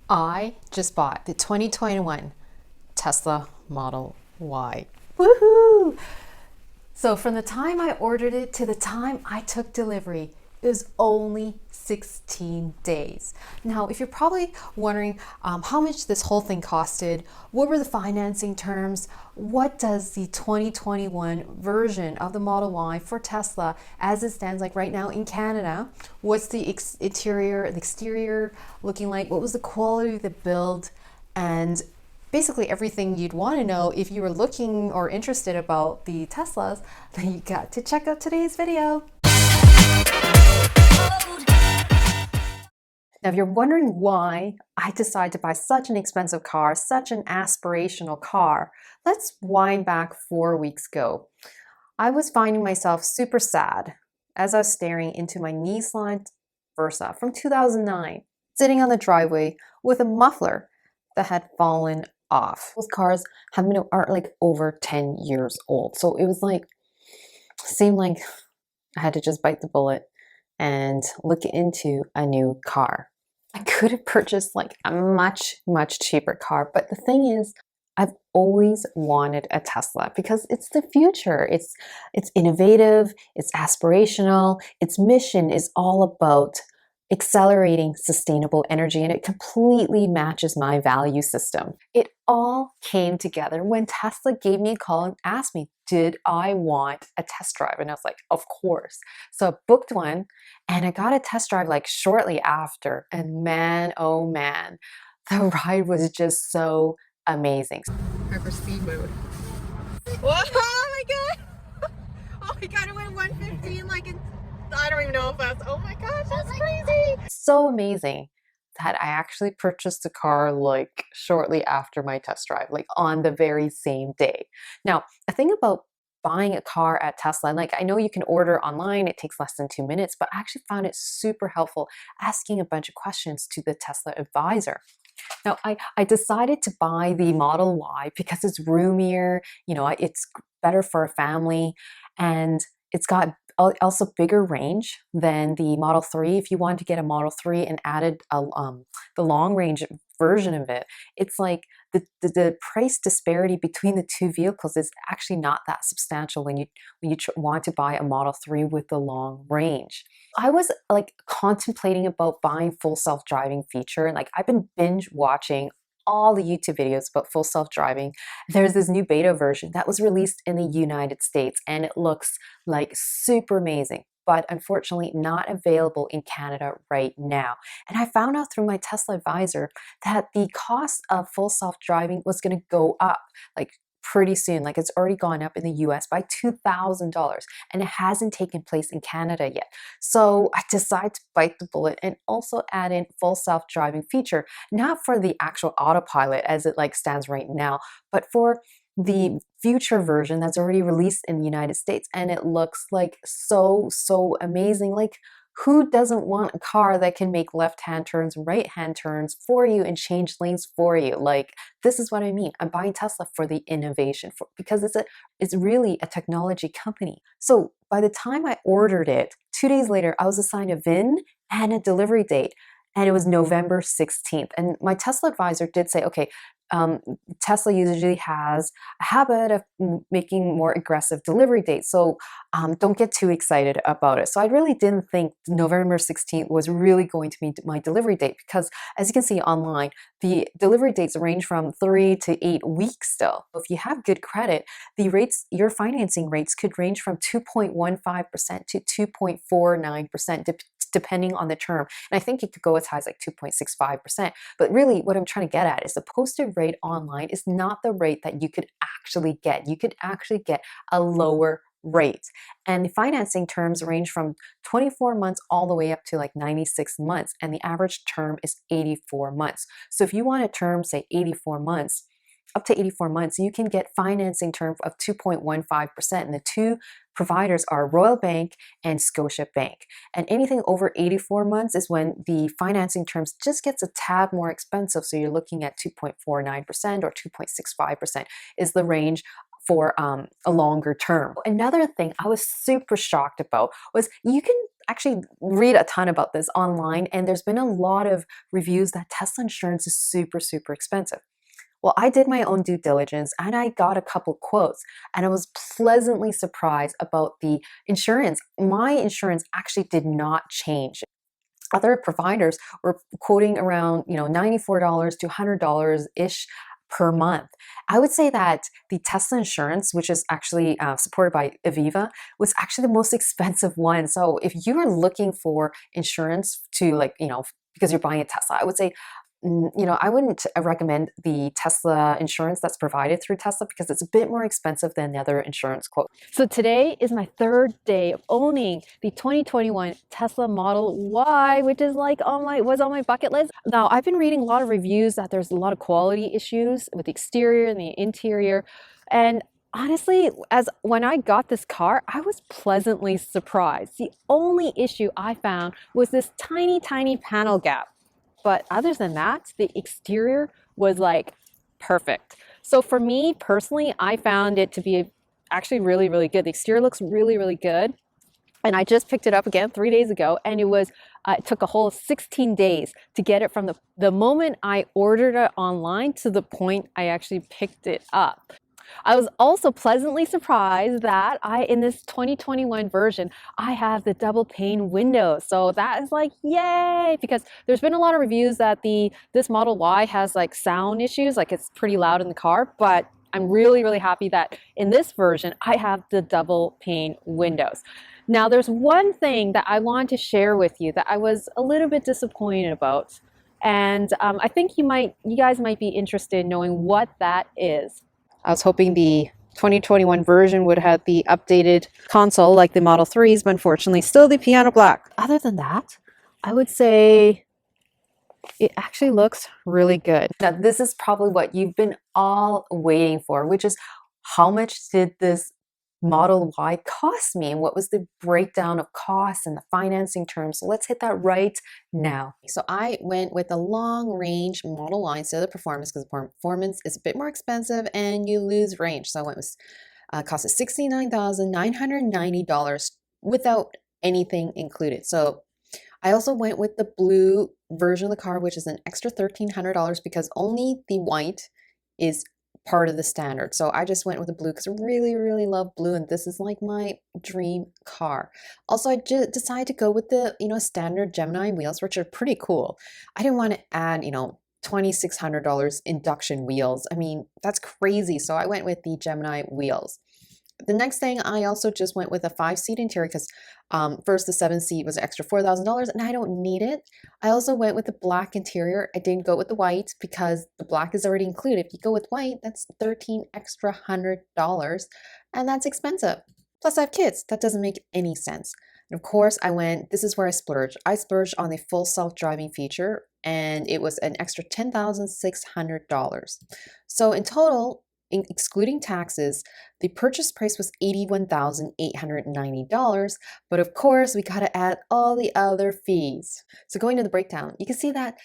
I just bought the 2021 Tesla Model Y. Woohoo! So from the time I ordered it to the time I took delivery, it was only 16 days. Now, if you're probably wondering how much this whole thing costed, what were the financing terms, what does the 2021 version of the Model Y for Tesla as it stands like right now in Canada, what's the interior, the exterior looking like, what was the quality of the build, and basically everything you'd want to know if you were looking or interested about the Teslas, then you got to check out today's video. Now, if you're wondering why I decided to buy such an expensive car, such an aspirational car, let's wind back 4 weeks ago. I was finding myself super sad as I was staring into my Nissan Versa from 2009, sitting on the driveway with a muffler that had fallen off. Those cars are like over 10 years old. So it was like, seemed like I had to just bite the bullet and look into a new car. I could have purchased like a much, much cheaper car. But the thing is, I've always wanted a Tesla because it's the future. It's innovative, it's aspirational, its mission is all about accelerating sustainable energy, and it completely matches my value system. It all came together when Tesla gave me a call and asked me, did I want a test drive? And I was like, of course. So I booked one and I got a test drive like shortly after. And man, oh man, the ride was just so amazing. Hyper-speed mode. Whoa, oh my god! Oh my god, it went 115 like in, I don't even know if that's, oh my gosh, that's crazy! So amazing that I actually purchased the car like shortly after my test drive, like on the very same day. Now, the thing about buying a car at Tesla, like I know you can order online, it takes less than 2 minutes, but I actually found it super helpful asking a bunch of questions to the Tesla advisor. Now, I decided to buy the Model Y because it's roomier, it's better for a family, and it's got also bigger range than the Model 3. If you wanted to get a Model 3 and added the long range version of it, it's like the price disparity between the two vehicles is actually not that substantial when you want to buy a Model 3 with the long range. I was like contemplating about buying full self-driving feature, and like I've been binge watching all the YouTube videos about full self-driving. There's this new beta version that was released in the United States and it looks like super amazing, but unfortunately not available in Canada right now. And I found out through my Tesla advisor that the cost of full self-driving was going to go up like pretty soon. Like it's already gone up in the US by $2,000 and it hasn't taken place in Canada yet. So I decided to bite the bullet and also add in full self-driving feature, not for the actual autopilot as it like stands right now, but for the future version that's already released in the United States. And it looks like so amazing. Like who doesn't want a car that can make left-hand turns, right-hand turns for you and change lanes for you? Like, this is what I mean. I'm buying Tesla for the innovation, because it's really a technology company. So by the time I ordered it, 2 days later, I was assigned a VIN and a delivery date. And it was November 16th. And my Tesla advisor did say, okay, Tesla usually has a habit of making more aggressive delivery dates. So don't get too excited about it. So I really didn't think November 16th was really going to be my delivery date because, as you can see online, the delivery dates range from 3 to 8 weeks still. If you have good credit, the rates, your financing rates could range from 2.15% to 2.49%, depending on the term. And I think it could go as high as like 2.65%. But really what I'm trying to get at is the posted rate online is not the rate that you could actually get. You could actually get a lower rate. And the financing terms range from 24 months all the way up to like 96 months. And the average term is 84 months. So if you want a term, say 84 months, up to 84 months, you can get financing term of 2.15%. And the two providers are Royal Bank and Scotia Bank. And anything over 84 months is when the financing terms just gets a tad more expensive. So you're looking at 2.49% or 2.65% is the range for a longer term. Another thing I was super shocked about was you can actually read a ton about this online, and there's been a lot of reviews that Tesla insurance is super, super expensive. Well, I did my own due diligence and I got a couple quotes, and I was pleasantly surprised about the insurance. My insurance actually did not change. Other providers were quoting around, $94 to $100 ish per month. I would say that the Tesla insurance, which is actually supported by Aviva, was actually the most expensive one. So if you are looking for insurance to, because you're buying a Tesla, I would say, I wouldn't recommend the Tesla insurance that's provided through Tesla because it's a bit more expensive than the other insurance quote. So today is my third day of owning the 2021 Tesla Model Y, which is was on my bucket list. Now, I've been reading a lot of reviews that there's a lot of quality issues with the exterior and the interior. And honestly, as when I got this car, I was pleasantly surprised. The only issue I found was this tiny, tiny panel gap. But other than that, the exterior was like perfect. So for me personally, I found it to be actually really, really good. The exterior looks really, really good. And I just picked it up again 3 days ago, and it took a whole 16 days to get it from the moment I ordered it online to the point I actually picked it up. I was also pleasantly surprised that in this 2021 version, I have the double pane windows. So that is like, yay, because there's been a lot of reviews that this Model Y has like sound issues, like it's pretty loud in the car, but I'm really, really happy that in this version, I have the double pane windows. Now, there's one thing that I want to share with you that I was a little bit disappointed about. And I think you guys might be interested in knowing what that is. I was hoping the 2021 version would have the updated console like the Model 3s, but unfortunately still the piano black. Other than that, I would say it actually looks really good. Now, this is probably what you've been all waiting for, which is how much did this Model Y cost me, and what was the breakdown of costs and the financing terms? So let's hit that right now. So I went with the long range Model Y instead of the performance because the performance is a bit more expensive and you lose range. So it was costed $69,990 without anything included. So I also went with the blue version of the car, which is an extra $1,300 because only the white is part of the standard. So I just went with the blue because I really, really love blue, and this is like my dream car. Also, I just decided to go with the, standard Gemini wheels, which are pretty cool. I didn't want to add, $2,600 induction wheels. I mean, that's crazy. So I went with the Gemini wheels. The next thing, I also just went with a 5-seat interior because first the 7-seat was an extra $4,000 and I don't need it. I also went with the black interior. I didn't go with the white because the black is already included. If you go with white, that's $1,300 and that's expensive. Plus I have kids. That doesn't make any sense. And of course this is where I splurged. I splurged on the full self-driving feature and it was an extra $10,600. So in total, excluding taxes, the purchase price was $81,890, but of course we got to add all the other fees. So going to the breakdown, you can see that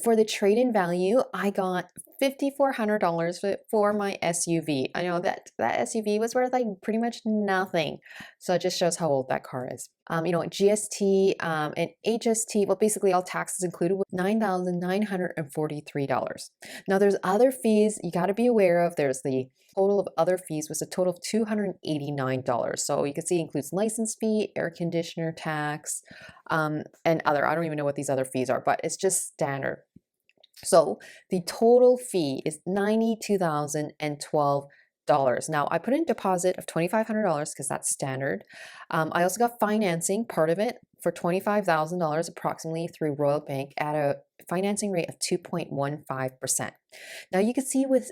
for the trade-in value, I got $5,400 for my SUV. I know that SUV was worth like pretty much nothing. So it just shows how old that car is. GST and HST, well, basically all taxes included with $9,943. Now there's other fees you got to be aware of. There's the total of other fees was a total of $289. So you can see it includes license fee, air conditioner tax, and other. I don't even know what these other fees are, but it's just standard. So the total fee is $92,012. Now I put in a deposit of $2,500 because that's standard. I also got financing, part of it, for $25,000 approximately through Royal Bank at a financing rate of 2.15%. Now you can see with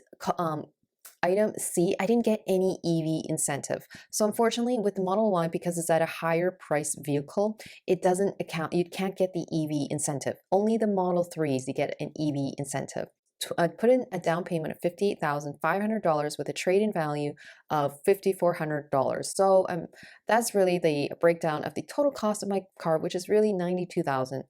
item C, I didn't get any EV incentive. So unfortunately with the Model Y, because it's at a higher price vehicle, it doesn't account, you can't get the EV incentive. Only the Model 3s, you get an EV incentive. I put in a down payment of $58,500 with a trade-in value of $5,400. So that's really the breakdown of the total cost of my car, which is really $92,012,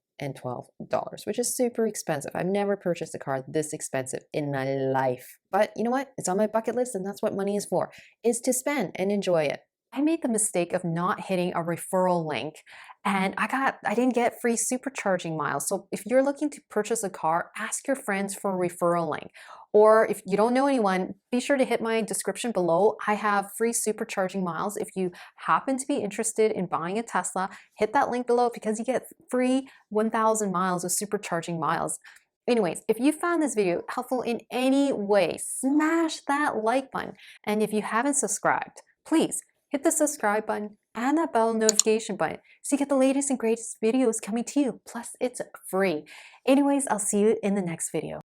which is super expensive. I've never purchased a car this expensive in my life. But you know what? It's on my bucket list, and that's what money is for, is to spend and enjoy it. I made the mistake of not hitting a referral link, and I didn't get free supercharging miles. So if you're looking to purchase a car, ask your friends for a referral link. Or if you don't know anyone, be sure to hit my description below. I have free supercharging miles. If you happen to be interested in buying a Tesla, hit that link below because you get free 1,000 miles of supercharging miles. Anyways, if you found this video helpful in any way, smash that like button. And if you haven't subscribed, please hit the subscribe button and that bell notification button so you get the latest and greatest videos coming to you. Plus, it's free. Anyways, I'll see you in the next video.